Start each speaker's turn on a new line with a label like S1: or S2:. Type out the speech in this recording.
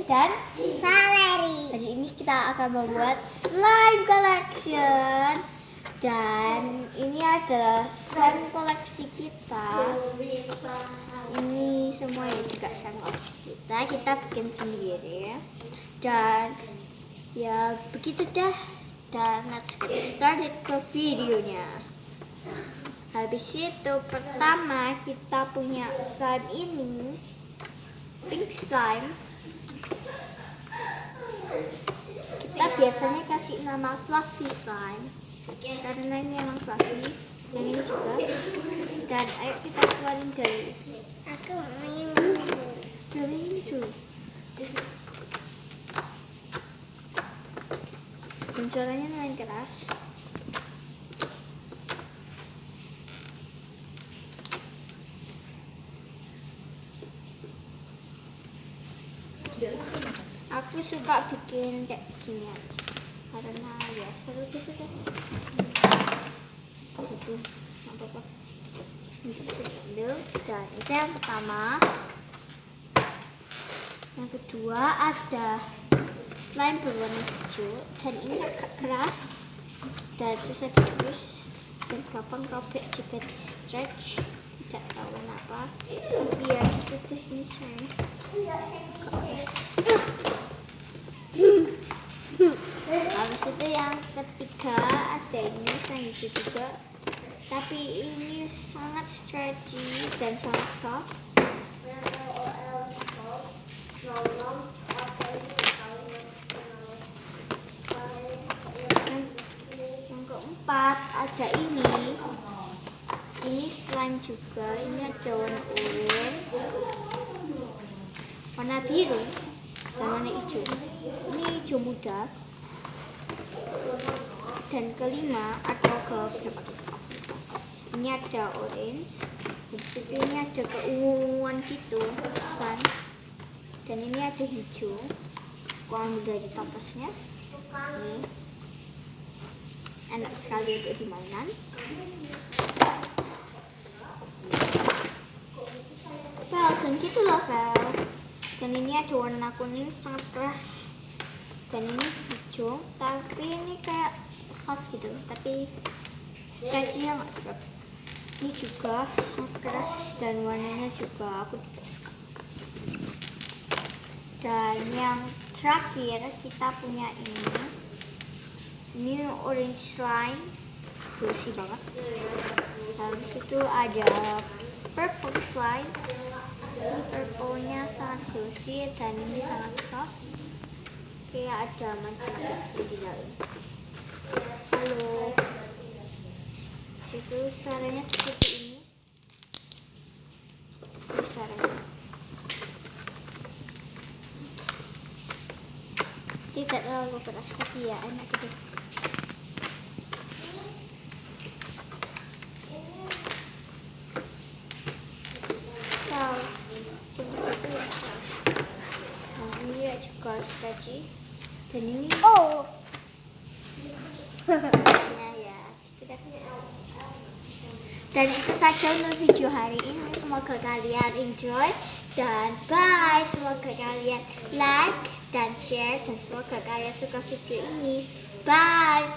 S1: Dan
S2: Valeri.
S1: hari ini kita akan membuat slime collection. Dan ini adalah slime koleksi kita. Ini semuanya juga slime koleksi kita. Kita bikin sendiri. Dan ya begitu dah. Dan let's get started ke videonya. Habis itu pertama kita punya slime ini, pink slime. Kita biasanya kasih nama fluffy slime karena ini memang fluffy. Yang ini juga. Dan ayo kita keluarin dari
S2: Aku main dulu.
S1: dari ini dulu. Dan suaranya lumayan keras. Aku suka bikin kayak gini karena ya seru gitu kan. Satu, apa-apa. Dan itu yang pertama. Yang kedua ada slime berwarna hijau dan ini agak keras dan susah di-squeeze dan gampang robek jika di-stretch. Tidak tahu kenapa. Iya, itu ini slime. Habis itu yang ketiga ada ini slime hijau juga, tapi ini sangat stretchy dan sangat soft. Yang keempat ada ini slime juga. Ini ada warna oranye, warna biru, dan warna hijau. Ini hijau muda. Dan kelima atau berapa kita? Ini ada orange. Habis itu ini ada keunguan gitu, kan? Dan ini ada hijau. Aku ambil dari tapasnya. Ini enak sekali untuk dimainan. Dan gitu loh, Vel. Dan ini ada warna kuning sangat keras. Dan ini hijau, tapi ini kayak soft gitu, tapi stretchy-nya nggak suka. Ini juga sangat keras dan warnanya juga aku tidak suka. Dan yang terakhir kita punya ini orange slime, glossy banget. Habis itu ada purple slime. Ini purple-nya sangat glossy dan ini sangat soft. Kayak ada macam-macam di dalam. Halo. Situ suaranya seperti ini. Ini suaranya. Tidak terlalu keras tapi ya enak gitu. Wow, seperti itu. Nah, ini juga stretchy. Dan ini nah ya sudah. Dan itu saja untuk video hari ini. Semoga kalian enjoy dan bye. Semoga kalian like dan share dan semoga kalian suka video ini. Bye.